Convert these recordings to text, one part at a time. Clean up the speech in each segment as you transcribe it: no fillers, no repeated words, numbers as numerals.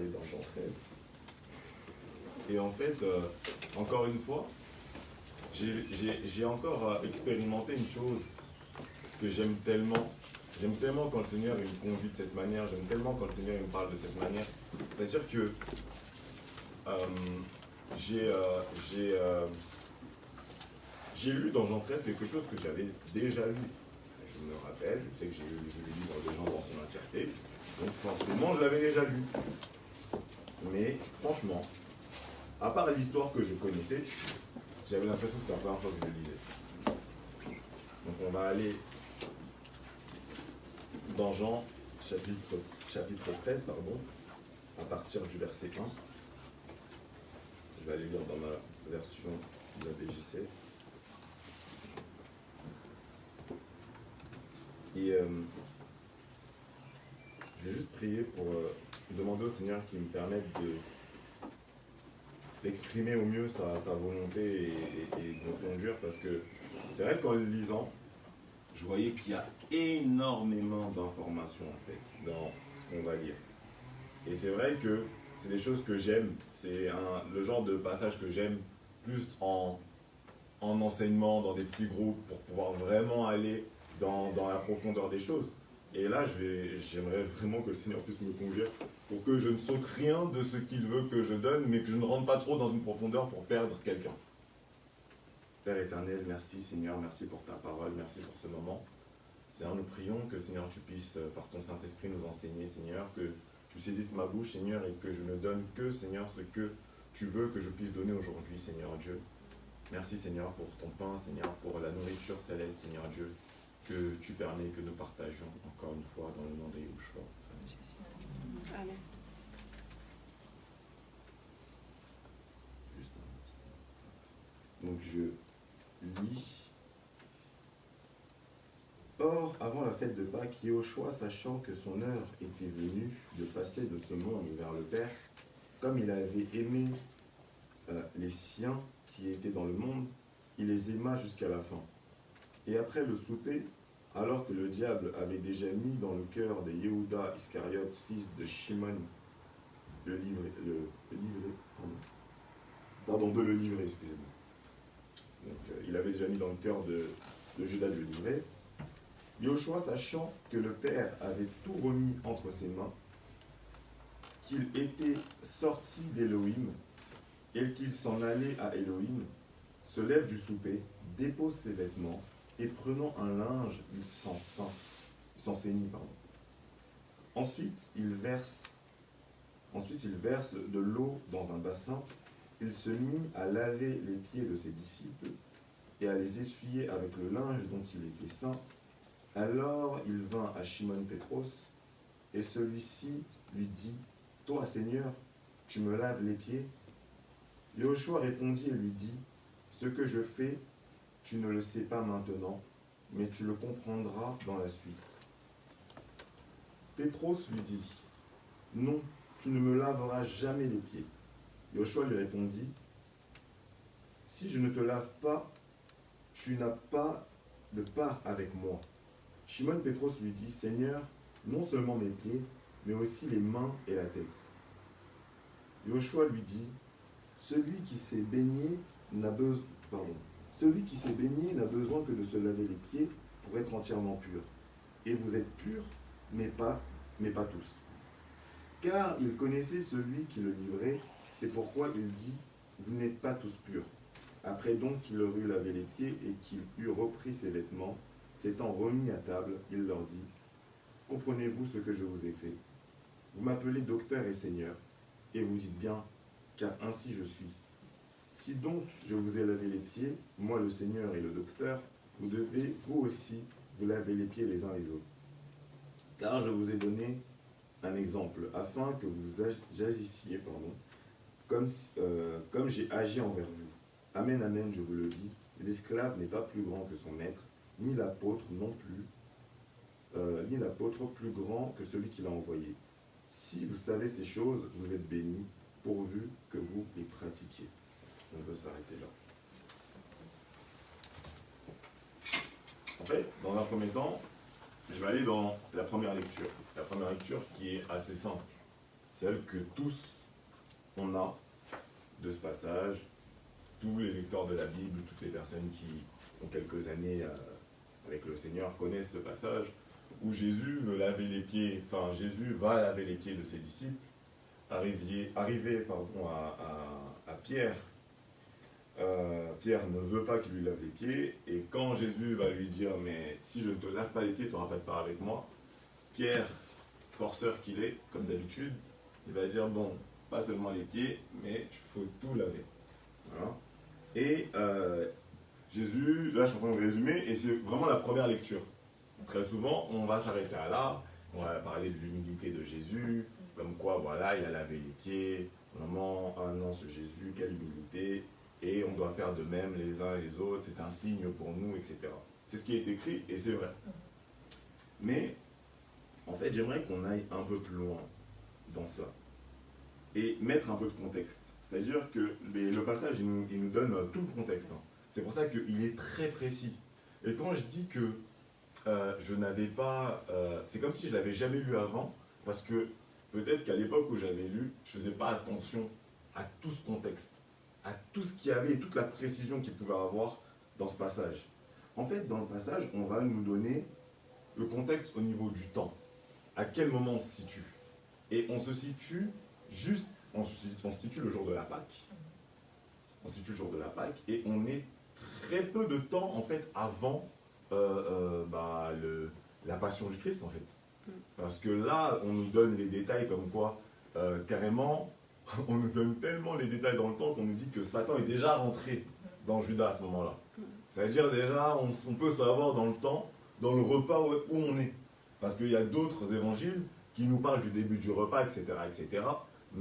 aller dans Jean 13. Et en fait, encore une fois, j'ai encore expérimenté une chose que j'aime tellement. J'aime tellement quand le Seigneur il me conduit de cette manière, j'aime tellement quand le Seigneur il me parle de cette manière. C'est-à-dire que j'ai lu dans Jean 13 quelque chose que j'avais déjà lu. Je me rappelle, je sais que j'ai lu le livre de Jean dans son entièreté, donc forcément je l'avais déjà lu. Mais franchement, à part l'histoire que je connaissais, j'avais l'impression que c'était la première fois que je le lisais. Donc on va aller dans Jean chapitre 13, pardon, à partir du verset 1. Je vais aller lire dans ma version de la BJC. Et je vais juste prier pour demander au Seigneur qu'il me permette d'exprimer au mieux sa volonté et de me conduire, parce que c'est vrai qu'en le lisant, je voyais qu'il y a énormément d'informations en fait dans ce qu'on va lire. Et c'est vrai que c'est des choses que j'aime, c'est le genre de passage que j'aime plus en enseignement, dans des petits groupes, pour pouvoir vraiment aller dans la profondeur des choses. Et là, j'aimerais vraiment que le Seigneur puisse me conduire pour que je ne saute rien de ce qu'il veut que je donne, mais que je ne rentre pas trop dans une profondeur pour perdre quelqu'un. Père éternel, merci Seigneur, merci pour ta parole, merci pour ce moment. Seigneur, nous prions que Seigneur, tu puisses, par ton Saint-Esprit, nous enseigner, Seigneur, que tu saisisses ma bouche, Seigneur, et que je ne donne que, Seigneur, ce que tu veux que je puisse donner aujourd'hui, Seigneur Dieu. Merci, Seigneur, pour ton pain, Seigneur, pour la nourriture céleste, Seigneur Dieu, que tu permets que nous partagions encore une fois dans le nom de Yahushua. Amen. Juste un instant. Donc je lis. Or, avant la fête de Pâques, Yahushua, sachant que son heure était venue de passer de ce monde vers le Père, comme il avait aimé les siens qui étaient dans le monde, il les aima jusqu'à la fin. Et après le souper, alors que le diable avait déjà mis dans le cœur de Yehuda Iscariote, fils de Shimon, de le livrer, excusez-moi. Donc, il avait déjà mis dans le cœur de Judas de le livrer. Yahushua, sachant que le Père avait tout remis entre ses mains, qu'il était sorti d'Élohim et qu'il s'en allait à Élohim, se lève du souper, dépose ses vêtements, et prenant un linge, il s'en ceignit. Ensuite, il verse de l'eau dans un bassin. Il se mit à laver les pieds de ses disciples et à les essuyer avec le linge dont il était saint. Alors il vint à Shimon Pétros, et celui-ci lui dit, « Toi, Seigneur, tu me laves les pieds ?» Yahushua répondit et lui dit, « Ce que je fais, tu ne le sais pas maintenant, mais tu le comprendras dans la suite. » Pétros lui dit, « Non, tu ne me laveras jamais les pieds. » Yahushua lui répondit, « Si je ne te lave pas, tu n'as pas de part avec moi. » Shimon Pétros lui dit, « Seigneur, non seulement mes pieds, mais aussi les mains et la tête. » Yahushua lui dit, « Celui qui s'est baigné n'a besoin que de se laver les pieds pour être entièrement pur. Et vous êtes purs, mais pas tous. » Car il connaissait celui qui le livrait, c'est pourquoi il dit, « Vous n'êtes pas tous purs. » Après donc qu'il leur eut lavé les pieds et qu'il eut repris ses vêtements, s'étant remis à table, il leur dit, « Comprenez-vous ce que je vous ai fait? Vous m'appelez docteur et seigneur, et vous dites bien, car ainsi je suis. Si donc je vous ai lavé les pieds, moi le Seigneur et le docteur, vous devez vous aussi vous laver les pieds les uns les autres. Car je vous ai donné un exemple, afin que vous agissiez, comme j'ai agi envers vous. Amen, amen, je vous le dis, l'esclave n'est pas plus grand que son maître, ni l'apôtre non plus, ni l'apôtre plus grand que celui qui l'a envoyé. Si vous savez ces choses, vous êtes bénis, pourvu que vous les pratiquiez. » On peut s'arrêter là. En fait, dans un premier temps, je vais aller dans la première lecture. La première lecture qui est assez simple. celle que tous on a de ce passage. Tous les lecteurs de la Bible, toutes les personnes qui ont quelques années avec le Seigneur connaissent ce passage où Jésus veut laver les pieds, enfin Jésus va laver les pieds de ses disciples, arrivé à Pierre. Pierre ne veut pas qu'il lui lave les pieds, et quand Jésus va lui dire mais si je ne te lave pas les pieds, tu n'auras pas de part avec moi, Pierre, forceur qu'il est, comme d'habitude, il va dire bon, pas seulement les pieds, mais il faut tout laver. Voilà. Et Jésus, là je suis en train de résumer, et c'est vraiment la première lecture. Très souvent, on va s'arrêter à là, on va parler de l'humilité de Jésus, comme quoi, voilà, il a lavé les pieds, vraiment, ah non, ce Jésus, quelle humilité, et on doit faire de même les uns et les autres, c'est un signe pour nous, etc. C'est ce qui est écrit, et c'est vrai. Mais, en fait, j'aimerais qu'on aille un peu plus loin dans cela, et mettre un peu de contexte. C'est-à-dire que le passage, il nous donne tout le contexte. Hein. C'est pour ça qu'il est très précis. Et quand je dis que je n'avais pas... c'est comme si je ne l'avais jamais lu avant, parce que peut-être qu'à l'époque où j'avais lu, je ne faisais pas attention à tout ce contexte, à tout ce qu'il y avait et toute la précision qu'il pouvait avoir dans ce passage. En fait, dans le passage, on va nous donner le contexte au niveau du temps. À quel moment on se situe. Et on se situe juste, on se situe le jour de la Pâque. On se situe le jour de la Pâque et on est très peu de temps en fait avant la passion du Christ en fait. Parce que là, on nous donne les détails comme quoi, carrément, on nous donne tellement les détails dans le temps qu'on nous dit que Satan est déjà rentré dans Judas à ce moment-là. C'est-à-dire déjà, on peut savoir dans le temps, dans le repas où on est. Parce qu'il y a d'autres évangiles qui nous parlent du début du repas, etc. etc.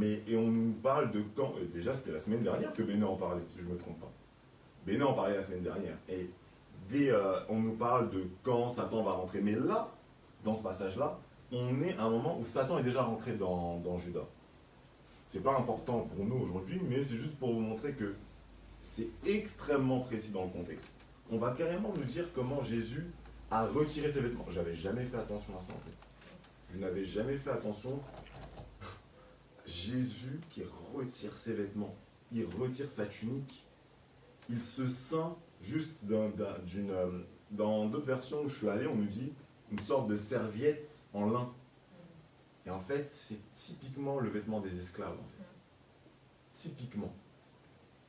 Et on nous parle de quand. Déjà, c'était la semaine dernière que Béné en parlait, si je ne me trompe pas. Béné en parlait la semaine dernière. Et on nous parle de quand Satan va rentrer. Mais là, dans ce passage-là, on est à un moment où Satan est déjà rentré dans Judas. C'est pas important pour nous aujourd'hui, mais c'est juste pour vous montrer que c'est extrêmement précis dans le contexte. On va carrément nous dire comment Jésus a retiré ses vêtements. J'avais jamais fait attention à ça en fait. Je n'avais jamais fait attention. Jésus qui retire ses vêtements, il retire sa tunique, il se ceint juste dans d'autres versions où je suis allé, on nous dit une sorte de serviette en lin. Et en fait, c'est typiquement le vêtement des esclaves. En fait. Typiquement.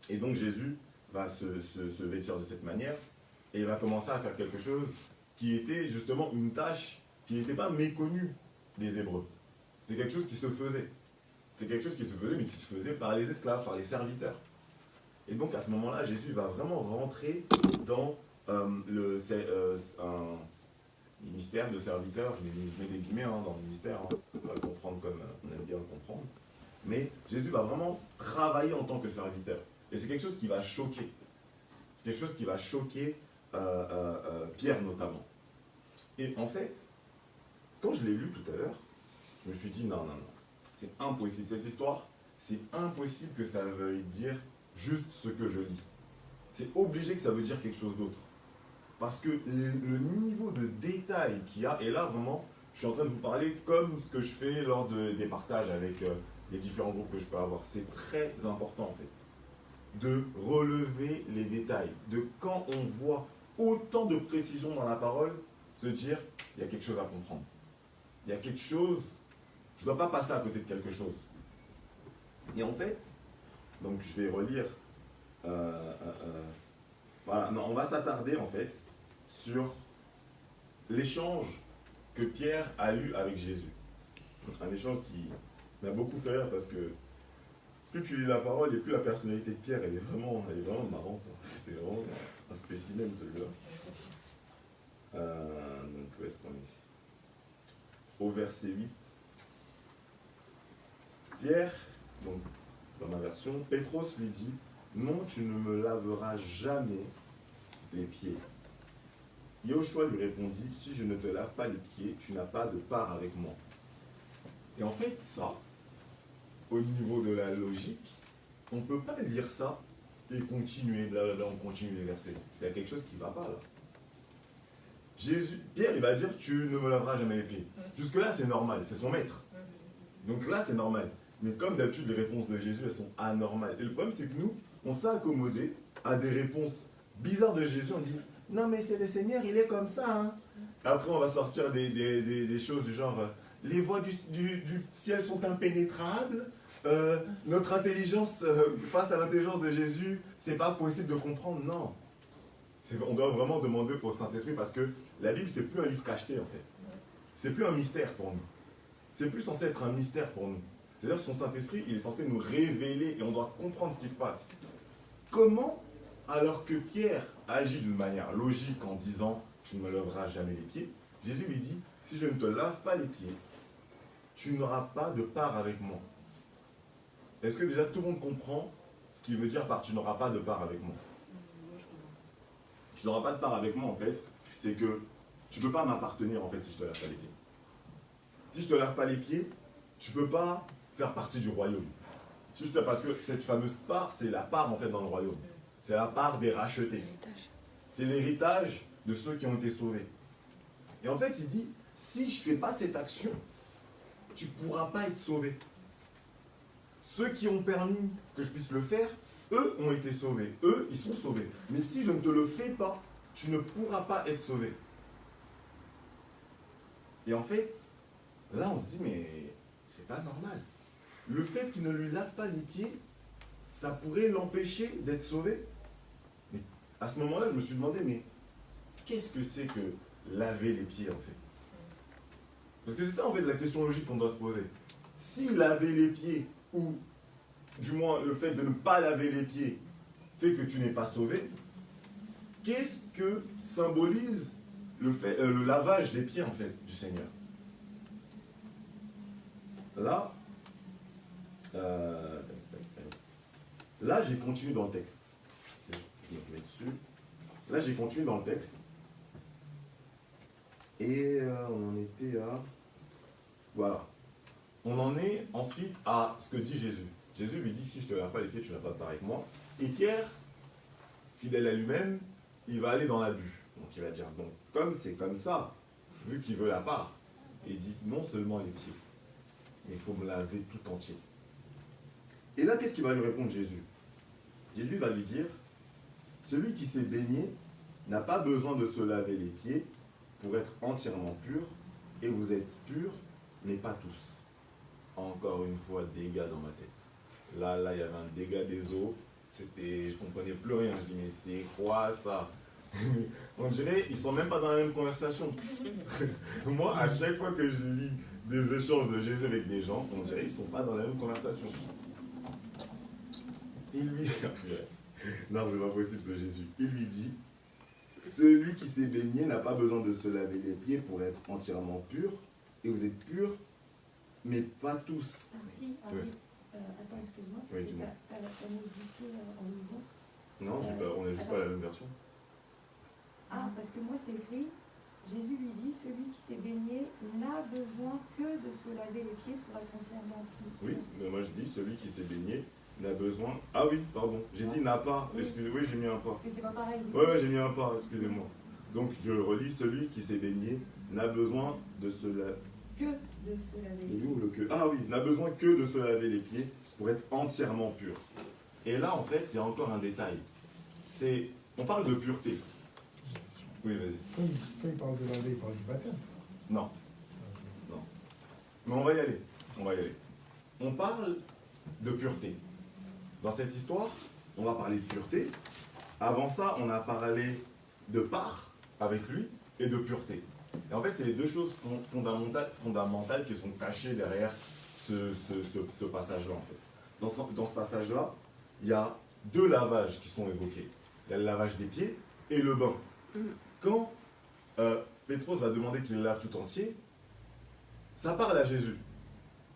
Et donc Jésus va se vêtir de cette manière et il va commencer à faire quelque chose qui était justement une tâche qui n'était pas méconnue des Hébreux. C'était quelque chose qui se faisait. C'était quelque chose qui se faisait, mais qui se faisait par les esclaves, par les serviteurs. Et donc à ce moment-là, Jésus va vraiment rentrer dans un ministère de serviteurs. Je mets des guillemets dans le ministère, on va le comprendre comme on aime bien le comprendre. Mais Jésus va vraiment travailler en tant que serviteur. Et c'est quelque chose qui va choquer. C'est quelque chose qui va choquer Pierre notamment. Et en fait, quand je l'ai lu tout à l'heure, je me suis dit non, c'est impossible. Cette histoire, c'est impossible que ça veuille dire juste ce que je lis. C'est obligé que ça veut dire quelque chose d'autre. Parce que le niveau de détail qu'il y a, et là vraiment, je suis en train de vous parler comme ce que je fais lors des partages avec les différents groupes que je peux avoir. C'est très important en fait, de relever les détails, de quand on voit autant de précision dans la parole, se dire, il y a quelque chose à comprendre. Il y a quelque chose, je ne dois pas passer à côté de quelque chose. Et en fait, donc je vais relire, voilà, non, on va s'attarder en fait sur l'échange que Pierre a eu avec Jésus. Un échange qui m'a beaucoup fait rire parce que plus tu lis la parole et plus la personnalité de Pierre elle est vraiment marrante. C'était vraiment un spécimen celui-là. Donc où est-ce qu'on est? Au verset 8. Pierre, donc dans ma version, Pétros lui dit « Non, tu ne me laveras jamais les pieds. » Yahushua lui répondit « Si je ne te lave pas les pieds, tu n'as pas de part avec moi. » Et en fait, ça, au niveau de la logique, on ne peut pas lire ça et continuer, blablabla, on continue les versets. Il y a quelque chose qui ne va pas là. Pierre, il va dire « Tu ne me laveras jamais les pieds. » Jusque-là, c'est normal, c'est son maître. Donc là, c'est normal. Mais comme d'habitude, les réponses de Jésus, elles sont anormales. Et le problème, c'est que nous, on s'est accommodé à des réponses bizarres de Jésus. On dit, non mais c'est le Seigneur, il est comme ça. Hein. Après, on va sortir des choses du genre, les voies du ciel sont impénétrables. Notre intelligence, face à l'intelligence de Jésus, c'est pas possible de comprendre. Non. On doit vraiment demander au Saint-Esprit parce que la Bible, c'est plus un livre cacheté en fait. C'est plus un mystère pour nous. C'est plus censé être un mystère pour nous. C'est-à-dire que son Saint-Esprit, il est censé nous révéler et on doit comprendre ce qui se passe. Comment, alors que Pierre agit d'une manière logique en disant « tu ne me lèveras jamais les pieds », Jésus lui dit « si je ne te lave pas les pieds, tu n'auras pas de part avec moi ». Est-ce que déjà tout le monde comprend ce qu'il veut dire par « tu n'auras pas de part avec moi » ? Tu n'auras pas de part avec moi en fait, c'est que tu ne peux pas m'appartenir en fait si je ne te lave pas les pieds. Si je ne te lave pas les pieds, tu ne peux pas faire partie du royaume. Juste parce que cette fameuse part, c'est la part en fait dans le royaume. C'est la part des rachetés. C'est l'héritage de ceux qui ont été sauvés. Et en fait, il dit, si je ne fais pas cette action, tu ne pourras pas être sauvé. Ceux qui ont permis que je puisse le faire, eux ont été sauvés. Eux, ils sont sauvés. Mais si je ne te le fais pas, tu ne pourras pas être sauvé. Et en fait, là, on se dit, mais c'est pas normal. Le fait qu'il ne lui lave pas les pieds, ça pourrait l'empêcher d'être sauvé. Mais à ce moment-là, je me suis demandé, mais qu'est-ce que c'est que laver les pieds, en fait? Parce que c'est ça, en fait, la question logique qu'on doit se poser. Si laver les pieds, ou du moins le fait de ne pas laver les pieds, fait que tu n'es pas sauvé, qu'est-ce que symbolise le lavage des pieds, en fait, du Seigneur? Là, j'ai continué dans le texte. Je me mets dessus. Là, j'ai continué dans le texte. Et on en était à... Voilà. On en est ensuite à ce que dit Jésus. Jésus lui dit, si je ne te lave pas les pieds, tu n'as pas de part avec moi. Et Pierre, fidèle à lui-même, il va aller dans l'abus. Donc il va dire, bon, comme c'est comme ça, vu qu'il veut la part, il dit, non seulement les pieds, mais il faut me laver tout entier. Et là, qu'est-ce qu'il va lui répondre Jésus? Jésus va lui dire, celui qui s'est baigné n'a pas besoin de se laver les pieds pour être entièrement pur, et vous êtes purs, mais pas tous. Encore une fois, dégâts dans ma tête. Là, il y avait un dégât des eaux. Je ne comprenais plus rien. Je dis, mais c'est quoi ça? On dirait, ils ne sont même pas dans la même conversation. Moi, à chaque fois que je lis des échanges de Jésus avec des gens, on dirait qu'ils ne sont pas dans la même conversation. Il lui... non, c'est pas possible ce Jésus. Il lui dit, celui qui s'est baigné n'a pas besoin de se laver les pieds pour être entièrement pur, et vous êtes purs, mais pas tous. Ah, si, ah, oui. Attends, excuse-moi. Oui, dis-moi. Tu as modifié en lisant. Non, on n'est juste pas à la même version. Ah, parce que moi, c'est écrit, Jésus lui dit, celui qui s'est baigné n'a besoin que de se laver les pieds pour être entièrement pur. Oui, mais moi je dis, celui qui s'est baigné n'a besoin... Ah oui, pardon, j'ai dit n'a pas. Excusez, oui, j'ai mis un pas. Parce que c'est pas pareil. Oui, j'ai mis un pas, excusez-moi. Donc je relis, celui qui s'est baigné n'a besoin de se laver... Que de se laver les Et pieds. où le que? Ah oui, n'a besoin que de se laver les pieds pour être entièrement pur. Et là, en fait, il y a encore un détail. On parle de pureté. Oui, vas-y. Quand il parle de laver, il parle du baptême. Non. Non. Mais on va y aller. On parle de pureté. Dans cette histoire, on va parler de pureté. Avant ça, on a parlé de part avec lui et de pureté. Et en fait, c'est les deux choses fondamentales qui sont cachées derrière ce passage-là. En fait. Dans ce passage-là, il y a deux lavages qui sont évoqués. Il y a le lavage des pieds et le bain. Quand Pétros va demander qu'il lave tout entier, ça parle à Jésus.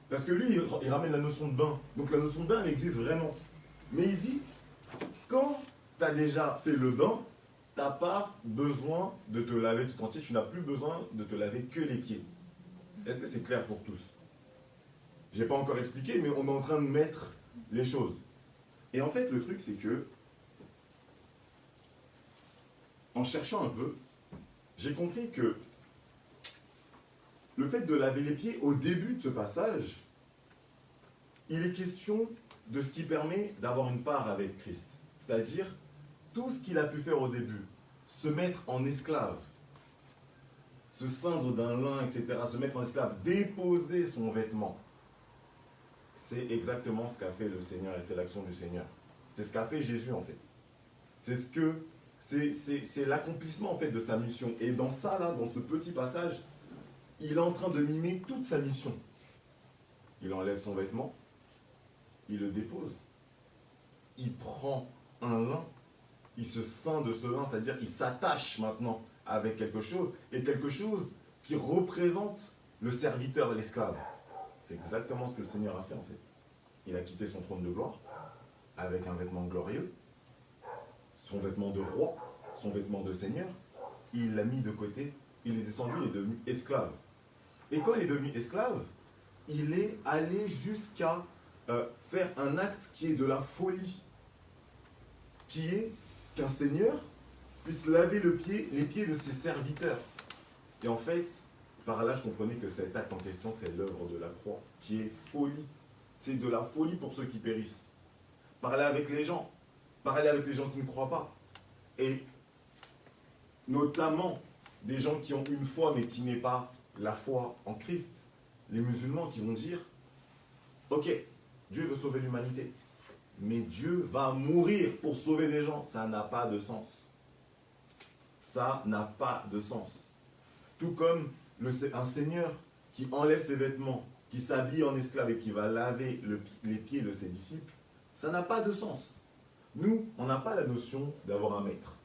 Parce que lui, il ramène la notion de bain. Donc la notion de bain, elle existe vraiment. Mais il dit, quand tu as déjà fait le bain, tu n'as pas besoin de te laver tout entier, tu n'as plus besoin de te laver que les pieds. Est-ce que c'est clair pour tous? Je n'ai pas encore expliqué, mais on est en train de mettre les choses. Et en fait, le truc, c'est que, en cherchant un peu, j'ai compris que le fait de laver les pieds au début de ce passage, il est question de ce qui permet d'avoir une part avec Christ. C'est-à-dire, tout ce qu'il a pu faire au début, se mettre en esclave, se ceindre d'un lin, etc., se mettre en esclave, déposer son vêtement. C'est exactement ce qu'a fait le Seigneur et c'est l'action du Seigneur. C'est ce qu'a fait Jésus en fait. C'est l'accomplissement en fait de sa mission. Et dans ça, là, dans ce petit passage, il est en train de mimer toute sa mission. Il enlève son vêtement, il le dépose, il prend un lin, il se ceint de ce lin, c'est-à-dire qu'il s'attache maintenant avec quelque chose, et quelque chose qui représente le serviteur et l'esclave. C'est exactement ce que le Seigneur a fait en fait. Il a quitté son trône de gloire avec un vêtement glorieux, son vêtement de roi, son vêtement de seigneur, il l'a mis de côté, il est descendu, il est devenu esclave. Et quand il est devenu esclave, il est allé jusqu'à faire un acte qui est de la folie, qui est qu'un seigneur puisse laver les pieds de ses serviteurs. Et en fait, par là, je comprenais que cet acte en question, c'est l'œuvre de la croix, qui est folie. C'est de la folie pour ceux qui périssent. Parler avec les gens qui ne croient pas. Et notamment des gens qui ont une foi, mais qui n'est pas la foi en Christ. Les musulmans qui vont dire, ok, Dieu veut sauver l'humanité, mais Dieu va mourir pour sauver des gens. Ça n'a pas de sens. Ça n'a pas de sens. Tout comme un seigneur qui enlève ses vêtements, qui s'habille en esclave et qui va laver les pieds de ses disciples, ça n'a pas de sens. Nous, on n'a pas la notion d'avoir un maître.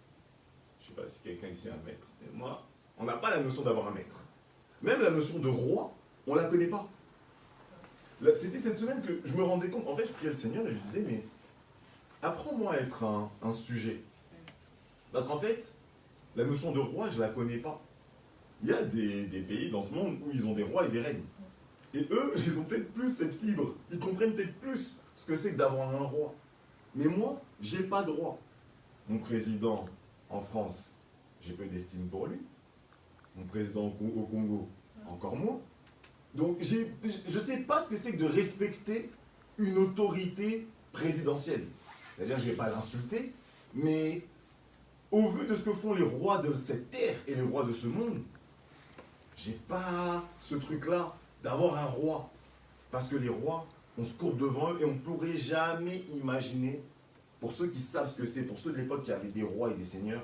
Je ne sais pas si quelqu'un ici a un maître. Mais moi, on n'a pas la notion d'avoir un maître. Même la notion de roi, on ne la connaît pas. C'était cette semaine que je me rendais compte. En fait, je priais le Seigneur et je disais, mais apprends-moi à être un sujet. Parce qu'en fait, la notion de roi, je ne la connais pas. Il y a des pays dans ce monde où ils ont des rois et des reines. Et eux, ils ont peut-être plus cette fibre. Ils comprennent peut-être plus ce que c'est que d'avoir un roi. Mais moi, je n'ai pas de roi. Mon président en France, j'ai peu d'estime pour lui. Mon président au Congo, encore moins. Donc, je ne sais pas ce que c'est que de respecter une autorité présidentielle. C'est-à-dire, je ne vais pas l'insulter, mais au vu de ce que font les rois de cette terre et les rois de ce monde, j'ai pas ce truc-là d'avoir un roi. Parce que les rois, on se courbe devant eux et on ne pourrait jamais imaginer, pour ceux qui savent ce que c'est, pour ceux de l'époque qui avaient des rois et des seigneurs,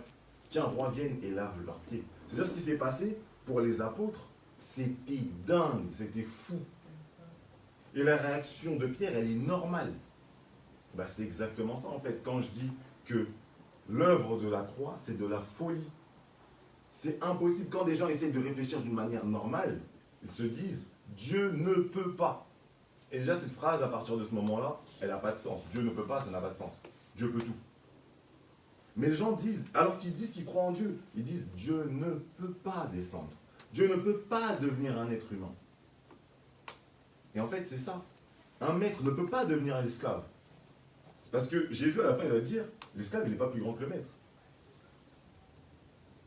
qu'un roi vienne et lave leurs pieds. C'est-à-dire ce qui s'est passé pour les apôtres, c'était dingue, c'était fou. Et la réaction de Pierre, elle est normale. Bah, c'est exactement ça en fait. Quand je dis que l'œuvre de la croix, c'est de la folie. C'est impossible. Quand des gens essaient de réfléchir d'une manière normale, ils se disent « Dieu ne peut pas ». Et déjà, cette phrase, à partir de ce moment-là, elle n'a pas de sens. Dieu ne peut pas, ça n'a pas de sens. Dieu peut tout. Mais les gens disent, alors qu'ils disent qu'ils croient en Dieu, ils disent « Dieu ne peut pas descendre. Dieu ne peut pas devenir un être humain. » Et en fait, c'est ça. Un maître ne peut pas devenir un esclave. Parce que Jésus, à la fin, il va dire, l'esclave, il n'est pas plus grand que le maître.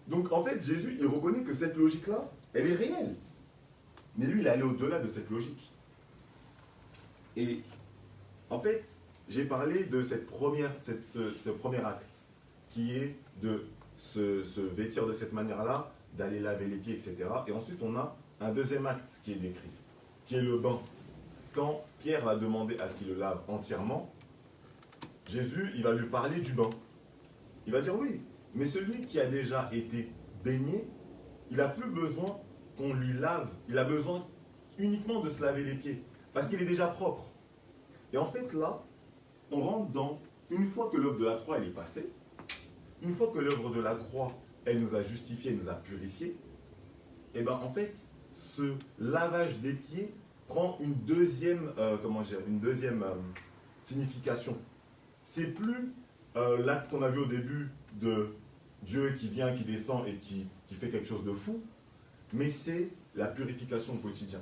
Donc, en fait, Jésus, il reconnaît que cette logique-là, elle est réelle. Mais lui, il est allé au-delà de cette logique. Et, en fait, j'ai parlé de ce premier acte, qui est de se vêtir de cette manière-là, d'aller laver les pieds, etc. Et ensuite, on a un deuxième acte qui est décrit, qui est le bain. Quand Pierre va demander à ce qu'il le lave entièrement, Jésus, il va lui parler du bain. Il va dire oui, mais celui qui a déjà été baigné, il n'a plus besoin qu'on lui lave. Il a besoin uniquement de se laver les pieds, parce qu'il est déjà propre. Et en fait, là, on rentre dans, une fois que l'œuvre de la croix, elle est passée, une fois que l'œuvre de la croix, elle nous a justifiés, elle nous a purifiés, et bien en fait, ce lavage des pieds prend une deuxième, signification. C'est plus l'acte qu'on a vu au début de Dieu qui vient, qui descend et qui fait quelque chose de fou, mais c'est la purification au quotidien.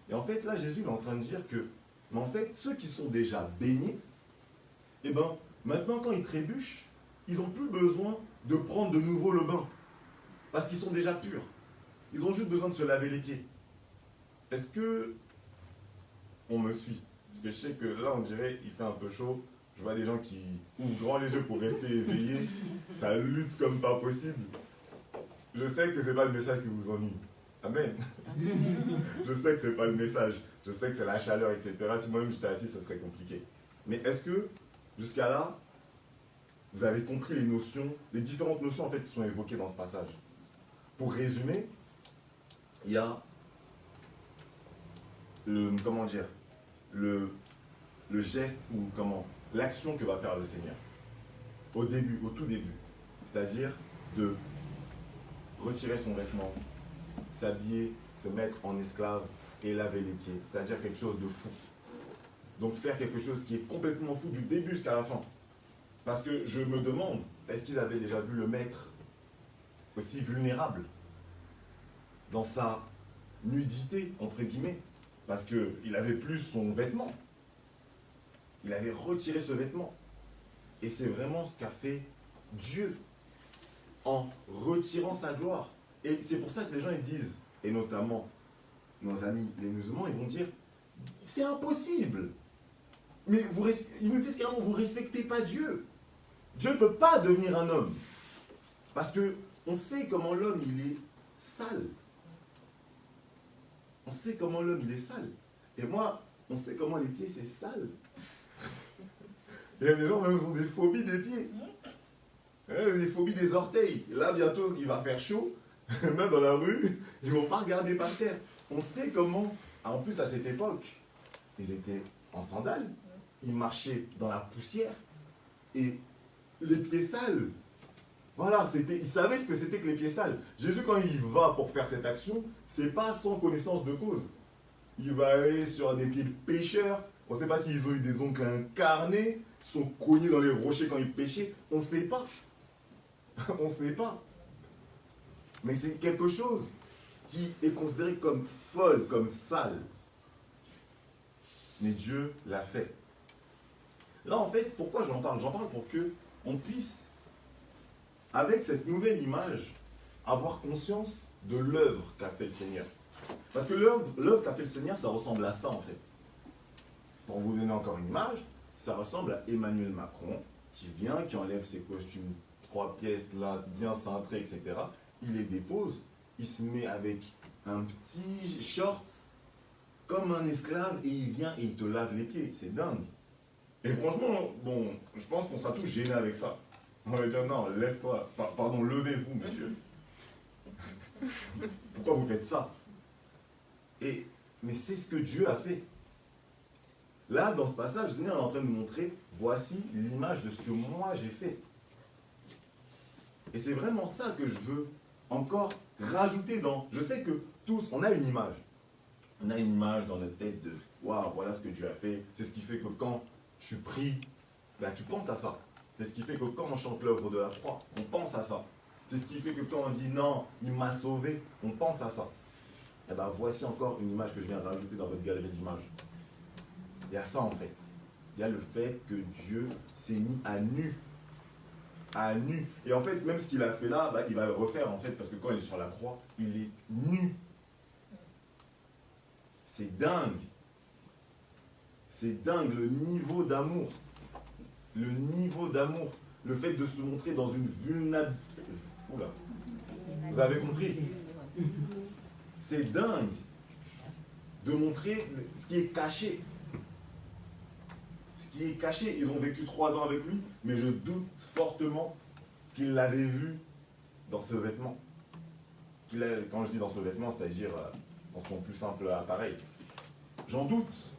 Et en fait, là, Jésus est en train de dire que, mais en fait, ceux qui sont déjà baignés, eh ben, maintenant, quand ils trébuchent, ils n'ont plus besoin de prendre de nouveau le bain, parce qu'ils sont déjà purs. Ils ont juste besoin de se laver les pieds. Est-ce que on me suit? Parce que je sais que là, on dirait, il fait un peu chaud. Je vois des gens qui ouvrent grand les yeux pour rester éveillés. Ça lutte comme pas possible. Je sais que c'est pas le message qui vous ennuie. Amen. Je sais que c'est pas le message. Je sais que c'est la chaleur, etc. Si moi-même j'étais assis, ça serait compliqué. Mais est-ce que, jusqu'à là, vous avez compris les notions, les différentes notions en fait qui sont évoquées dans ce passage? Pour résumer, il y a le geste ou l'action que va faire le Seigneur au début, au tout début, c'est-à-dire de retirer son vêtement, s'habiller, se mettre en esclave et laver les pieds, c'est-à-dire quelque chose de fou. Donc faire quelque chose qui est complètement fou du début jusqu'à la fin. Parce que je me demande, est-ce qu'ils avaient déjà vu le maître aussi vulnérable dans sa nudité, entre guillemets? Parce qu'il avait plus son vêtement. Il avait retiré ce vêtement. Et c'est vraiment ce qu'a fait Dieu en retirant sa gloire. Et c'est pour ça que les gens ils disent, et notamment nos amis les musulmans, ils vont dire, c'est impossible. Mais ils nous disent carrément, vous ne respectez pas Dieu. Dieu ne peut pas devenir un homme. Parce qu'on sait comment l'homme il est sale. On sait comment l'homme il est sale. Et moi, on sait comment les pieds c'est sale. Il y a des gens même qui ont des phobies des pieds. Des phobies des orteils. Là bientôt il va faire chaud. Même dans la rue, ils ne vont pas regarder par terre. On sait comment. En plus à cette époque, ils étaient en sandales. Ils marchaient dans la poussière. Et les pieds sales. Voilà, ils savaient ce que c'était que les pieds sales. Jésus, quand il va pour faire cette action, c'est pas sans connaissance de cause. Il va aller sur des pieds de pêcheurs. On ne sait pas s'ils ont eu des ongles incarnés, sont cognés dans les rochers quand ils pêchaient. On ne sait pas. On ne sait pas. Mais c'est quelque chose qui est considéré comme folle, comme sale. Mais Dieu l'a fait. Là, en fait, pourquoi j'en parle? J'en parle pour que on puisse, avec cette nouvelle image, avoir conscience de l'œuvre qu'a fait le Seigneur. Parce que l'œuvre qu'a fait le Seigneur, ça ressemble à ça, en fait. Pour vous donner encore une image, ça ressemble à Emmanuel Macron, qui vient, qui enlève ses costumes 3 pièces, là, bien cintrés, etc. Il les dépose, il se met avec un petit short, comme un esclave, et il vient et il te lave les pieds. C'est dingue. Et franchement, bon, je pense qu'on sera tous gênés avec ça. On va dire, non, lève-toi, pardon, levez-vous, monsieur. Pourquoi vous faites ça? Mais c'est ce que Dieu a fait. Là, dans ce passage, le Seigneur est en train de nous montrer, voici l'image de ce que moi j'ai fait. Et c'est vraiment ça que je veux encore rajouter dans... Je sais que tous, on a une image. On a une image dans notre tête de, waouh, voilà ce que Dieu a fait. C'est ce qui fait que quand tu pries, ben, tu penses à ça. C'est ce qui fait que quand on chante l'œuvre de la croix, on pense à ça. C'est ce qui fait que quand on dit non, il m'a sauvé, on pense à ça. Et bien voici encore une image que je viens de rajouter dans votre galerie d'images. Il y a ça en fait. Il y a le fait que Dieu s'est mis à nu. À nu. Et en fait, même ce qu'il a fait là, bah, il va le refaire en fait, parce que quand il est sur la croix, il est nu. C'est dingue. C'est dingue le niveau d'amour. Le niveau d'amour. Le fait de se montrer dans une vulnérabilité. Oula. Vous avez compris? C'est dingue de montrer ce qui est caché. Ce qui est caché. Ils ont vécu 3 ans avec lui, mais je doute fortement qu'il l'avait vu dans ce vêtement. Quand je dis dans ce vêtement, c'est-à-dire dans son plus simple appareil. J'en doute.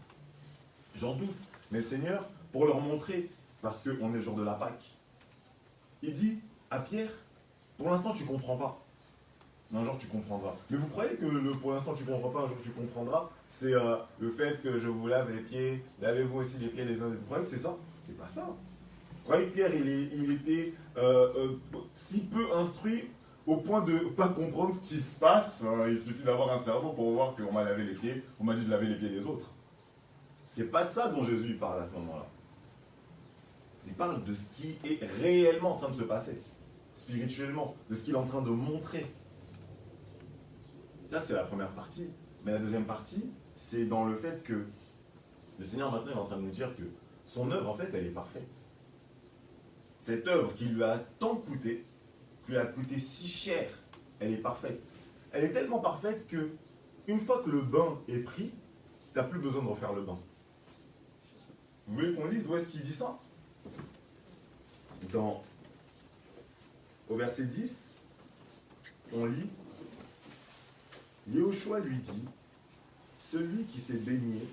J'en doute. Mais le Seigneur, pour leur montrer, parce qu'on est le jour de la Pâque, il dit à Pierre, pour l'instant tu ne comprends pas. Mais un jour tu comprendras. Mais vous croyez que pour l'instant tu ne comprends pas, un jour tu comprendras, c'est le fait que je vous lave les pieds, lavez-vous aussi les pieds les uns. Vous croyez que c'est ça? C'est pas ça. Vous croyez que Pierre il était si peu instruit au point de ne pas comprendre ce qui se passe? Il suffit d'avoir un cerveau pour voir qu'on m'a lavé les pieds, on m'a dit de laver les pieds des autres. C'est pas de ça dont Jésus parle à ce moment-là. Il parle de ce qui est réellement en train de se passer, spirituellement, de ce qu'il est en train de montrer. Ça, c'est la première partie. Mais la deuxième partie, c'est dans le fait que Le Seigneur maintenant est en train de nous dire que son œuvre, en fait, elle est parfaite. Cette œuvre qui lui a tant coûté, qui lui a coûté si cher, elle est parfaite. Elle est tellement parfaite que, une fois que le bain est pris, tu n'as plus besoin de refaire le bain. Vous voulez qu'on lise où est-ce qu'il dit ça? Au verset 10, on lit, Yehoshua lui dit, celui qui s'est baigné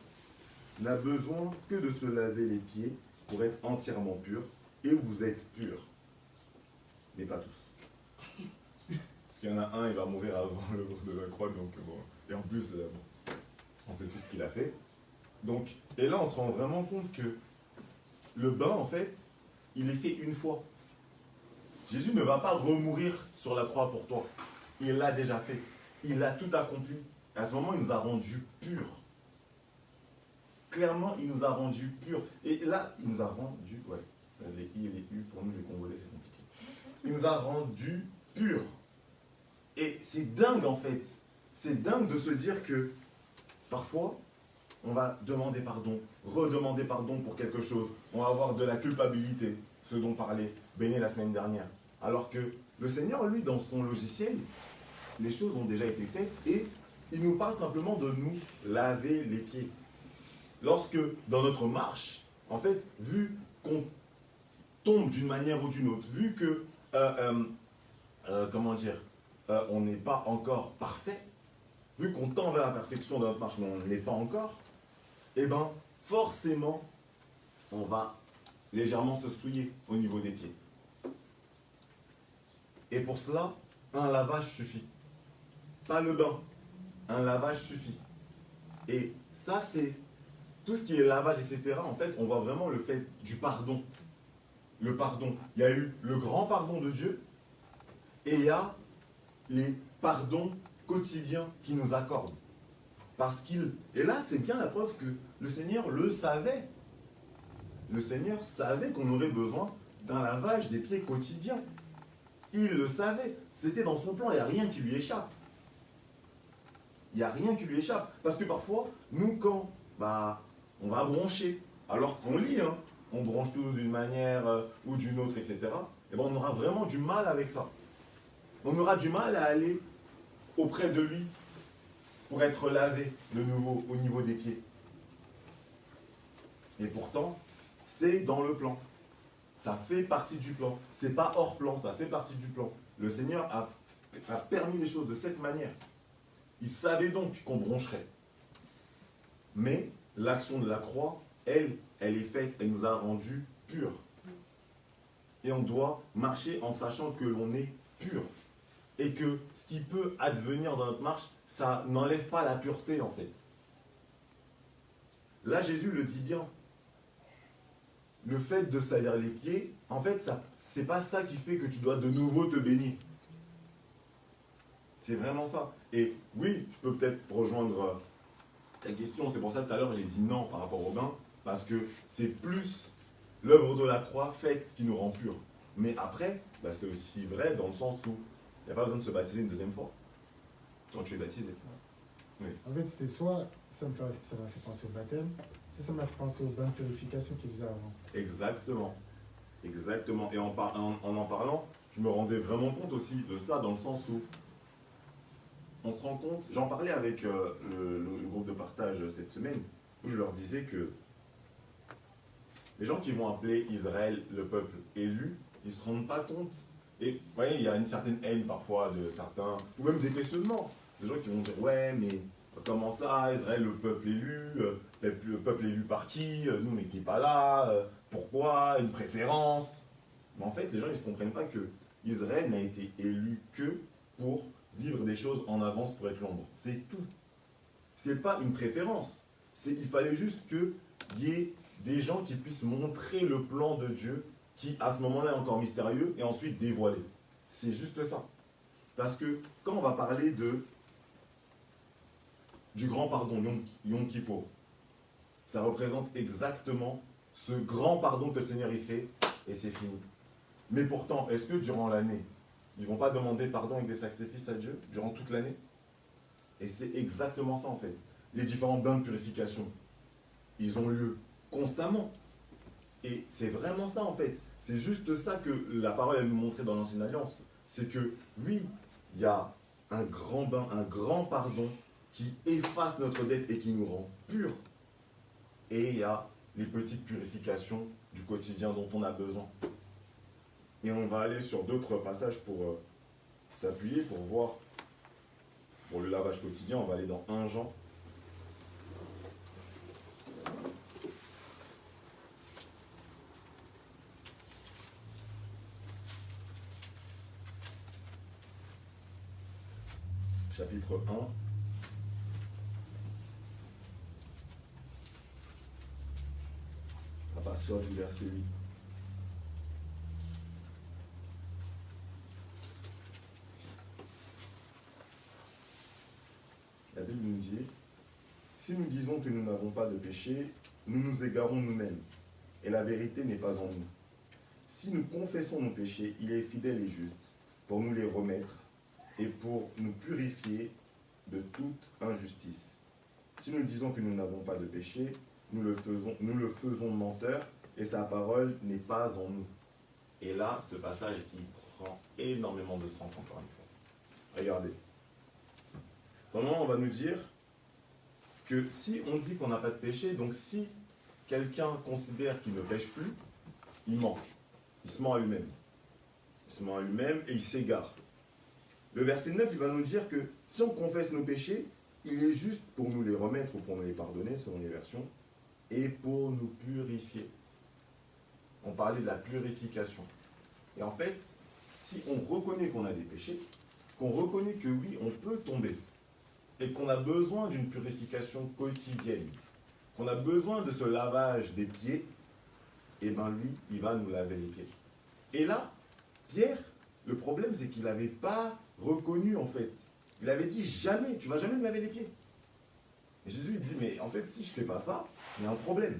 n'a besoin que de se laver les pieds pour être entièrement pur, et vous êtes purs. Mais pas tous. Parce qu'il y en a un, il va mourir avant l'œuvre de la croix, donc bon. Et en plus, on sait tout ce qu'il a fait. Donc, et là, on se rend vraiment compte que le bain, en fait, il est fait une fois. Jésus ne va pas remourir sur la croix pour toi. Il l'a déjà fait. Il a tout accompli. À ce moment, il nous a rendus purs. Clairement, il nous a rendus purs. Et là, il nous a rendus, ouais, les I et les U, pour nous les Congolais, c'est compliqué. Il nous a rendus purs. Et c'est dingue, en fait. C'est dingue de se dire que, parfois, on va demander pardon, redemander pardon pour quelque chose. On va avoir de la culpabilité, ce dont parlait Béné la semaine dernière. Alors que le Seigneur, lui, dans son logiciel, les choses ont déjà été faites et il nous parle simplement de nous laver les pieds. Lorsque, dans notre marche, en fait, vu qu'on tombe d'une manière ou d'une autre, vu que, on n'est pas encore parfait, vu qu'on tend vers la perfection de notre marche, mais on ne l'est pas encore, eh bien, forcément, on va légèrement se souiller au niveau des pieds. Et pour cela, un lavage suffit. Pas le bain, un lavage suffit. Et ça, c'est tout ce qui est lavage, etc. En fait, on voit vraiment le fait du pardon. Le pardon. Il y a eu le grand pardon de Dieu et il y a les pardons quotidiens qu'il nous accorde. Parce qu'il... Et là, c'est bien la preuve que le Seigneur le savait. Le Seigneur savait qu'on aurait besoin d'un lavage des pieds quotidien. Il le savait. C'était dans son plan. Il n'y a rien qui lui échappe. Il n'y a rien qui lui échappe. Parce que parfois, nous, quand on va broncher, alors qu'on lit, on bronche tous d'une manière ou d'une autre, etc., et on aura vraiment du mal avec ça. On aura du mal à aller auprès de lui pour être lavé de nouveau au niveau des pieds. Et pourtant, c'est dans le plan. Ça fait partie du plan. C'est pas hors plan, ça fait partie du plan. Le Seigneur a permis les choses de cette manière. Il savait donc qu'on broncherait. Mais l'action de la croix, elle est faite, elle nous a rendus purs. Et on doit marcher en sachant que l'on est pur. Et que ce qui peut advenir dans notre marche, ça n'enlève pas la pureté en fait. Là, Jésus le dit bien. Le fait de salir les pieds, en fait, c'est pas ça qui fait que tu dois de nouveau te baigner. C'est vraiment ça. Et oui, je peux peut-être rejoindre ta question. C'est pour ça que tout à l'heure, j'ai dit non par rapport au bain. Parce que c'est plus l'œuvre de la croix faite qui nous rend purs. Mais après, c'est aussi vrai dans le sens où il n'y a pas besoin de se baptiser une deuxième fois quand tu es baptisé. Oui. En fait, c'était soit ça m'a fait penser au baptême, ça m'a fait penser au bain de purification qu'il faisait avant. Exactement. Exactement. Et en en parlant, je me rendais vraiment compte aussi de ça, dans le sens où on se rend compte, j'en parlais avec le groupe de partage cette semaine, où je leur disais que les gens qui vont appeler Israël le peuple élu, ils ne se rendent pas compte. Et vous voyez, il y a une certaine haine parfois de certains, ou même des questionnements. Des gens qui vont dire, ouais, mais comment ça, Israël le peuple élu, le peuple élu par qui, nous on n'était pas là, pourquoi, une préférence. Mais en fait, les gens ils ne comprennent pas que Israël n'a été élu que pour vivre des choses en avance pour être l'ombre. C'est tout. C'est pas une préférence. Il fallait juste qu'il y ait des gens qui puissent montrer le plan de Dieu qui, à ce moment-là, est encore mystérieux et ensuite dévoilé. C'est juste ça. Parce que quand on va parler du grand pardon, Yom Kippour, ça représente exactement ce grand pardon que le Seigneur y fait et c'est fini. Mais pourtant, est-ce que durant l'année, ils ne vont pas demander pardon avec des sacrifices à Dieu durant toute l'année? Et c'est exactement ça en fait. Les différents bains de purification. ils ont lieu constamment. Et c'est vraiment ça en fait. C'est juste ça que la parole elle nous montrait dans l'Ancienne Alliance. C'est que oui, il y a un grand bain, un grand pardon qui efface notre dette et qui nous rend purs. Et il y a les petites purifications du quotidien dont on a besoin. Et on va aller sur d'autres passages pour s'appuyer, pour voir. Pour le lavage quotidien, on va aller dans 1 Jean. Chapitre 1. À partir du verset 8. La Bible nous dit, si nous disons que nous n'avons pas de péché, nous nous égarons nous-mêmes, et la vérité n'est pas en nous. Si nous confessons nos péchés, il est fidèle et juste pour nous les remettre et pour nous purifier de toute injustice. Si nous disons que nous n'avons pas de péché, nous le faisons menteur, et sa parole n'est pas en nous. Et là, ce passage, il prend énormément de sens encore une fois. Regardez. Dans le moment, on va nous dire que si on dit qu'on n'a pas de péché, donc si quelqu'un considère qu'il ne pêche plus, il ment. Il se ment à lui-même. Il se ment à lui-même et il s'égare. Le verset 9, il va nous dire que si on confesse nos péchés, il est juste pour nous les remettre ou pour nous les pardonner, selon les versions, et pour nous purifier. On parlait de la purification. Et en fait, si on reconnaît qu'on a des péchés, qu'on reconnaît que oui, on peut tomber, et qu'on a besoin d'une purification quotidienne, qu'on a besoin de ce lavage des pieds, et bien lui, il va nous laver les pieds. Et là, Pierre, le problème c'est qu'il n'avait pas reconnu en fait. Il avait dit jamais, tu vas jamais me laver les pieds. Et Jésus lui dit, mais en fait si je ne fais pas ça, il y a un problème.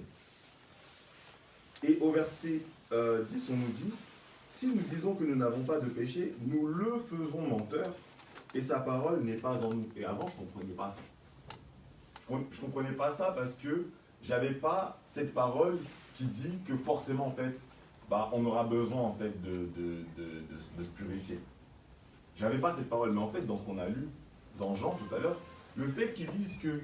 Et au verset 10, on nous dit, si nous disons que nous n'avons pas de péché, nous le faisons menteur, et sa parole n'est pas en nous. Et avant, je ne comprenais pas ça. Je ne comprenais pas ça parce que j'avais pas cette parole qui dit que forcément, en fait, bah, on aura besoin, en fait, de se purifier. J'avais pas cette parole. Mais en fait, dans ce qu'on a lu dans Jean tout à l'heure, le fait qu'ils disent que,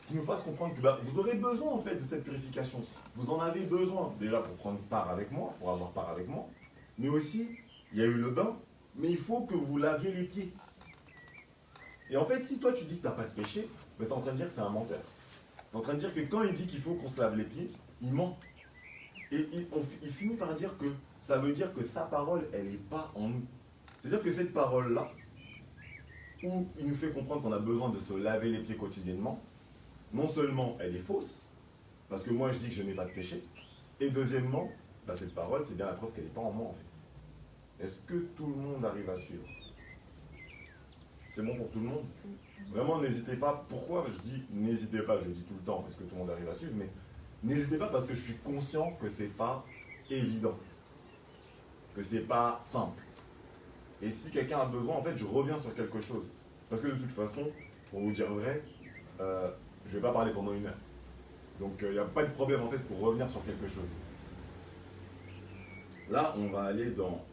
qu'ils nous fassent comprendre que bah, vous aurez besoin, en fait, de cette purification. Vous en avez besoin, déjà, pour prendre part avec moi, pour avoir part avec moi. Mais aussi, il y a eu le bain, mais il faut que vous laviez les pieds. Et en fait, si toi tu dis que tu n'as pas de péché, tu es en train de dire que c'est un menteur. Tu es en train de dire que quand il dit qu'il faut qu'on se lave les pieds, il ment. Et il finit par dire que ça veut dire que sa parole, elle n'est pas en nous. C'est-à-dire que cette parole-là, où il nous fait comprendre qu'on a besoin de se laver les pieds quotidiennement, non seulement elle est fausse, parce que moi je dis que je n'ai pas de péché, et deuxièmement, bah, cette parole, c'est bien la preuve qu'elle n'est pas en moi en fait. Est-ce que tout le monde arrive à suivre ? C'est bon pour tout le monde. Vraiment, n'hésitez pas. Pourquoi je dis n'hésitez pas, je le dis tout le temps parce que tout le monde arrive à suivre, mais n'hésitez pas parce que je suis conscient que c'est pas évident, que c'est pas simple. Et si quelqu'un a besoin, en fait, je reviens sur quelque chose. Parce que de toute façon, pour vous dire vrai, je ne vais pas parler pendant 1 heure. Donc il n'y a pas de problème en fait pour revenir sur quelque chose. Là, on va aller dans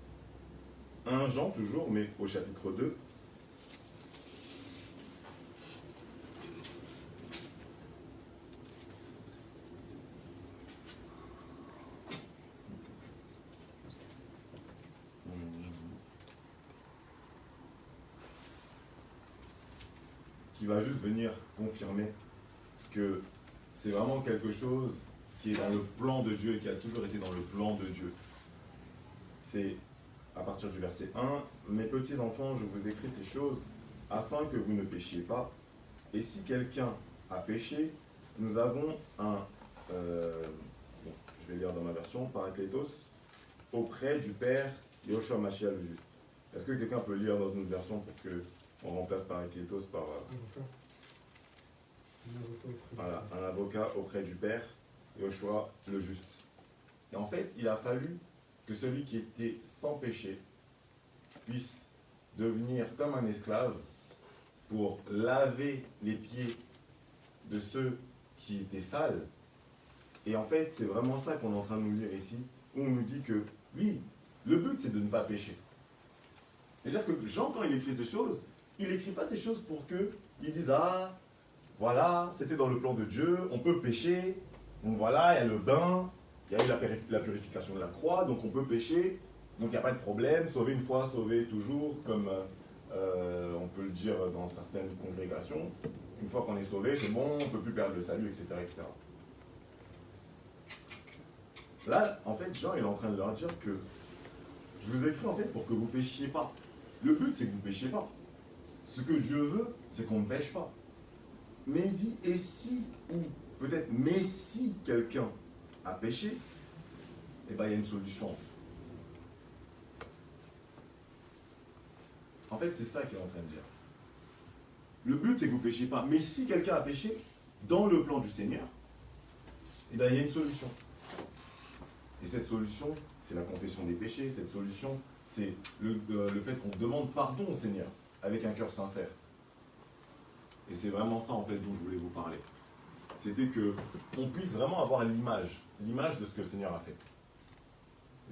1 Jean toujours, mais au chapitre 2. Qui va juste venir confirmer que c'est vraiment quelque chose qui est dans le plan de Dieu et qui a toujours été dans le plan de Dieu. C'est à partir du verset 1, « Mes petits enfants, je vous écris ces choses afin que vous ne péchiez pas. Et si quelqu'un a péché, nous avons un, je vais lire dans ma version, Parakletos, auprès du Père Yoshua Mashiach le juste. » Est-ce que quelqu'un peut lire dans une autre version pour que on remplace Parakletos par voilà, un avocat auprès du Père, Yoshua le juste. Et en fait, il a fallu que celui qui était sans péché puisse devenir comme un esclave pour laver les pieds de ceux qui étaient sales Et en fait, c'est vraiment ça qu'on est en train de nous lire ici, où on nous dit que, oui, le but c'est de ne pas pécher. C'est-à-dire que Jean, quand il écrit ces choses, il n'écrit pas ces choses pour qu'ils disent, ah, voilà, c'était dans le plan de Dieu, on peut pécher, donc voilà, il y a le bain, il y a eu la purification de la croix, donc on peut pécher, donc il n'y a pas de problème, sauver une fois, sauver toujours, comme on peut le dire dans certaines congrégations. Une fois qu'on est sauvé, c'est bon, on ne peut plus perdre le salut, etc., etc. Là, en fait, Jean il est en train de leur dire que je vous écris en fait pour que vous ne péchiez pas. Le but, c'est que vous ne péchiez pas. Ce que Dieu veut, c'est qu'on ne pêche pas. Mais il dit, et si, ou peut-être, mais si quelqu'un a péché, eh bien, il y a une solution. En fait, c'est ça qu'il est en train de dire. Le but, c'est que vous ne péchiez pas. Mais si quelqu'un a péché, dans le plan du Seigneur, eh bien, il y a une solution. Et cette solution, c'est la confession des péchés. Cette solution, c'est le fait qu'on demande pardon au Seigneur, avec un cœur sincère. Et c'est vraiment ça, en fait, dont je voulais vous parler. C'était qu'on puisse vraiment avoir l'image de ce que le Seigneur a fait.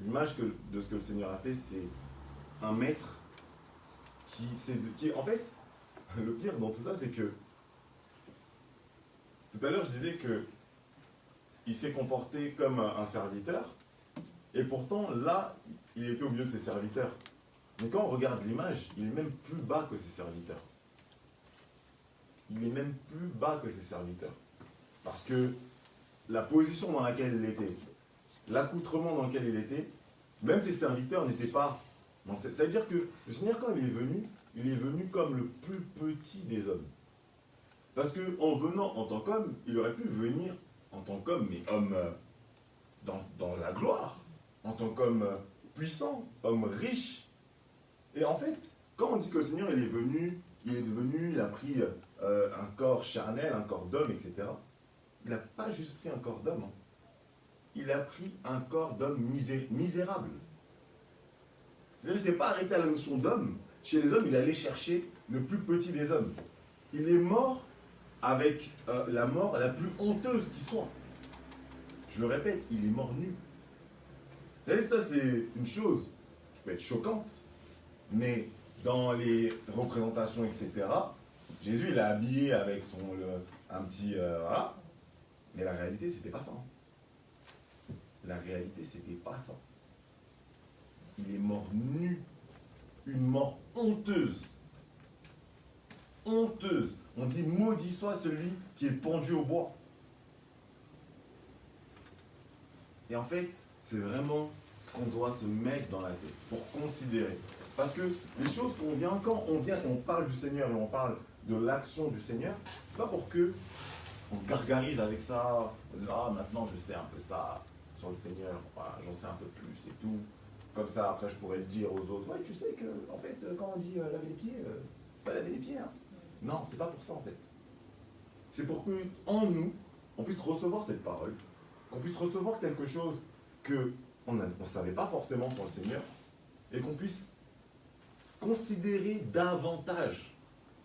L'image de ce que le Seigneur a fait, c'est un maître qui, en fait, le pire dans tout ça, c'est que, tout à l'heure, je disais que il s'est comporté comme un serviteur, et pourtant, là, il était au milieu de ses serviteurs. Mais quand on regarde l'image, il est même plus bas que ses serviteurs. Il est même plus bas que ses serviteurs. Parce que la position dans laquelle il était, l'accoutrement dans lequel il était, même ses serviteurs n'étaient pas... C'est-à-dire que le Seigneur, quand il est venu comme le plus petit des hommes. Parce qu'en venant en tant qu'homme, il aurait pu venir en tant qu'homme, mais homme dans la gloire, en tant qu'homme puissant, homme riche. Et en fait, quand on dit que le Seigneur il est venu, il a pris un corps charnel, un corps d'homme, etc. Il n'a pas juste pris un corps d'homme. Hein. Il a pris un corps d'homme misérable. C'est-à-dire qu'il ne s'est pas arrêté à la notion d'homme. Chez les hommes, il allait chercher le plus petit des hommes. Il est mort avec la mort la plus honteuse qui soit. Je le répète, il est mort nu. Vous savez, ça c'est une chose qui peut être choquante, mais dans les représentations, etc., Jésus il est habillé avec un petit... voilà. Mais la réalité, c'était pas ça. Hein. La réalité, c'était pas ça. Il est mort nu. Une mort honteuse. Honteuse. On dit maudit soit celui qui est pendu au bois. Et en fait, c'est vraiment ce qu'on doit se mettre dans la tête pour considérer. Parce que les choses qu'on vient, quand on parle du Seigneur et on parle de l'action du Seigneur, c'est pas pour que on se gargarise avec ça, on se dit ah maintenant je sais un peu ça sur le Seigneur, voilà, j'en sais un peu plus et tout. Comme ça après je pourrais le dire aux autres. Ouais, tu sais que en fait quand on dit laver les pieds, c'est pas laver les pieds. Hein. Non, c'est pas pour ça en fait. C'est pour que en nous on puisse recevoir cette parole, qu'on puisse recevoir quelque chose que on ne savait pas forcément sur le Seigneur et qu'on puisse considérer davantage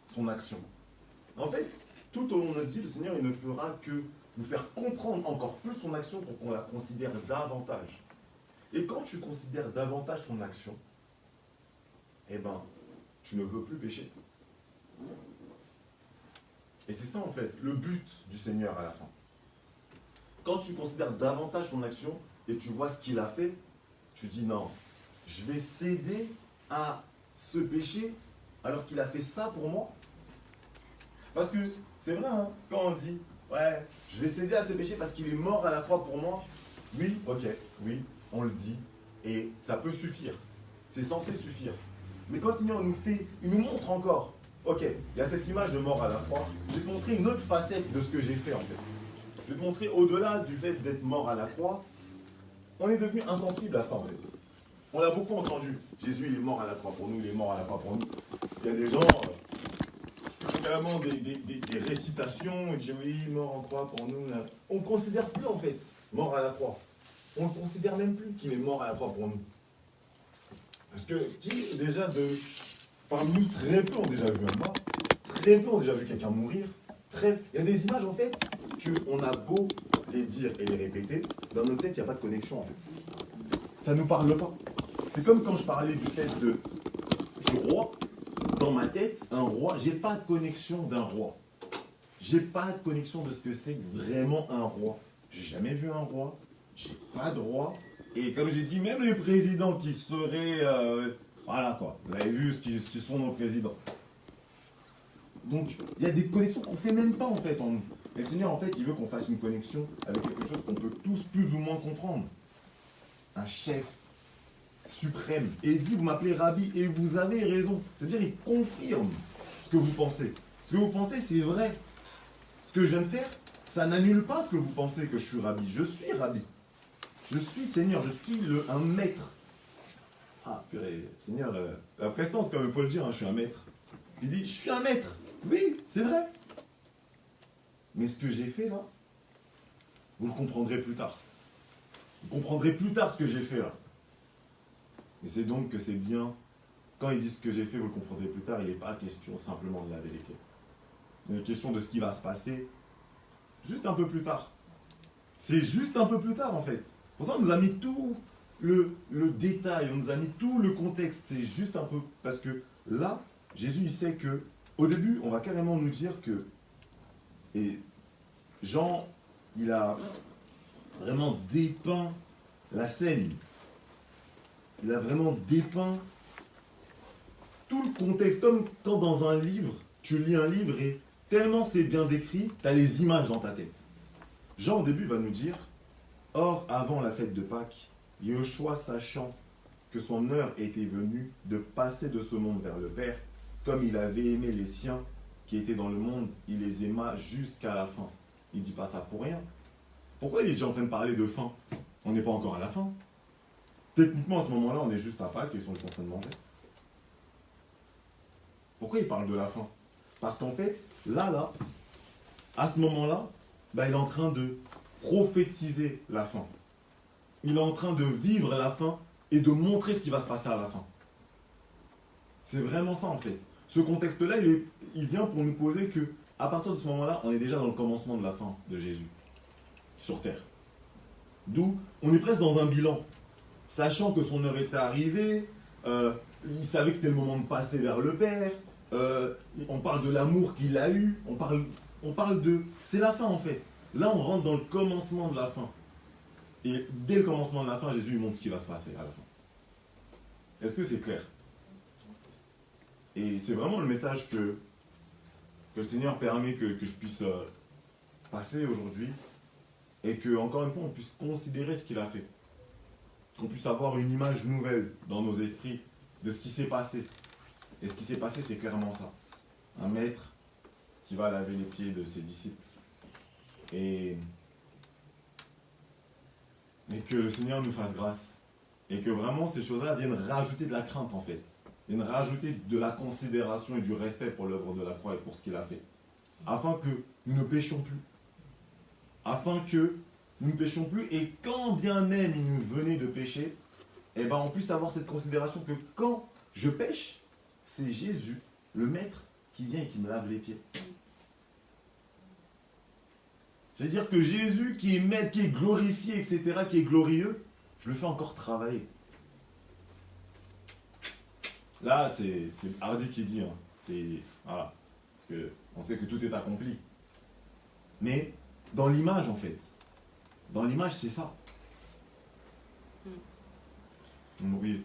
son action. En fait, tout au long de notre vie, le Seigneur il ne fera que nous faire comprendre encore plus son action pour qu'on la considère davantage. Et quand tu considères davantage son action, eh ben, tu ne veux plus pécher. Et c'est ça en fait, le but du Seigneur à la fin. Quand tu considères davantage son action et tu vois ce qu'il a fait, tu dis non, je vais céder à ce péché alors qu'il a fait ça pour moi. Parce que c'est vrai, hein, quand on dit ouais, je vais céder à ce péché parce qu'il est mort à la croix pour moi, oui, ok, oui, on le dit, et ça peut suffire. C'est censé suffire. Mais quand le Seigneur il nous montre encore, ok, il y a cette image de mort à la croix, je vais te montrer une autre facette de ce que j'ai fait en fait. Je vais te montrer au-delà du fait d'être mort à la croix, on est devenu insensible à ça en fait. On l'a beaucoup entendu. Jésus il est mort à la croix pour nous, il est mort à la croix pour nous. Il y a des gens, carrément des récitations, ils disent oui, mort en croix pour nous. Là. On ne considère plus en fait mort à la croix. On ne considère même plus qu'il est mort à la croix pour nous. Parce que qui déjà parmi nous, très peu ont déjà vu un mort, très peu ont déjà vu quelqu'un mourir. Il y a des images en fait qu'on a beau les dire et les répéter, dans notre tête, il n'y a pas de connexion en fait. Ça ne nous parle pas. C'est comme quand je parlais du fait du roi. Dans ma tête, un roi, j'ai pas de connexion d'un roi. J'ai pas de connexion de ce que c'est vraiment un roi. J'ai jamais vu un roi. J'ai pas de roi. Et comme j'ai dit, même les présidents qui seraient... voilà quoi, vous avez vu ce qui sont nos présidents. Donc, il y a des connexions qu'on ne fait même pas en fait en nous. Et le Seigneur, en fait, il veut qu'on fasse une connexion avec quelque chose qu'on peut tous plus ou moins comprendre. Un chef suprême. Et il dit, vous m'appelez Rabbi, et vous avez raison. C'est-à-dire, il confirme ce que vous pensez. Ce que vous pensez, c'est vrai. Ce que je viens de faire, ça n'annule pas ce que vous pensez que je suis Rabbi. Je suis Rabbi. Je suis Seigneur, je suis un maître. Ah, purée, Seigneur, la prestance, comme il faut le dire, hein, je suis un maître. Il dit, je suis un maître. Oui, c'est vrai. Mais ce que j'ai fait là, vous le comprendrez plus tard. Vous comprendrez plus tard ce que j'ai fait là. Et c'est donc que c'est bien, quand il dit ce que j'ai fait, vous le comprendrez plus tard, il n'est pas question simplement de laver les pieds. Il est question de ce qui va se passer juste un peu plus tard. C'est juste un peu plus tard en fait. Pour ça, on nous a mis tout le détail, on nous a mis tout le contexte. C'est juste un peu... Parce que là, Jésus, il sait que, au début, on va carrément nous dire que... Et Jean, il a vraiment dépeint la scène. Il a vraiment dépeint tout le contexte. Comme quand dans un livre, tu lis un livre et tellement c'est bien décrit, tu as les images dans ta tête. Jean, au début, va nous dire, « Or, avant la fête de Pâques, Yoshua, sachant que son heure était venue de passer de ce monde vers le Père, comme il avait aimé les siens qui étaient dans le monde, il les aima jusqu'à la fin. » Il ne dit pas ça pour rien. Pourquoi il est déjà en train de parler de fin? On n'est pas encore à la fin. Techniquement, à ce moment-là, on est juste à Pâques et ils sont juste en train de manger. Pourquoi il parle de la fin? Parce qu'en fait, là, à ce moment-là, il est en train de prophétiser la fin. Il est en train de vivre la fin et de montrer ce qui va se passer à la fin. C'est vraiment ça en fait. Ce contexte-là, il vient pour nous poser que, à partir de ce moment-là, on est déjà dans le commencement de la fin de Jésus sur terre. D'où on est presque dans un bilan. Sachant que son heure était arrivée, il savait que c'était le moment de passer vers le Père, on parle de l'amour qu'il a eu, on parle de... C'est la fin en fait. Là, on rentre dans le commencement de la fin. Et dès le commencement de la fin, Jésus lui montre ce qui va se passer à la fin. Est-ce que c'est clair? Et c'est vraiment le message que le Seigneur permet que je puisse passer aujourd'hui. Et que, encore une fois, on puisse considérer ce qu'il a fait. Qu'on puisse avoir une image nouvelle dans nos esprits de ce qui s'est passé. Et ce qui s'est passé, c'est clairement ça. Un maître qui va laver les pieds de ses disciples. Et que le Seigneur nous fasse grâce. Et que vraiment ces choses-là viennent rajouter de la crainte en fait. Viennent rajouter de la considération et du respect pour l'œuvre de la croix et pour ce qu'il a fait. Afin que nous ne péchions plus. Afin que nous ne péchions plus. Et quand bien même il nous venait de pécher, on puisse avoir cette considération que quand je pêche, c'est Jésus, le maître, qui vient et qui me lave les pieds. C'est-à-dire que Jésus, qui est maître, qui est glorifié, etc., qui est glorieux, je le fais encore travailler. Là, c'est Hardy qui dit. Voilà. Parce qu'on sait que tout est accompli. Mais dans l'image, en fait. Dans l'image, c'est ça. Oui.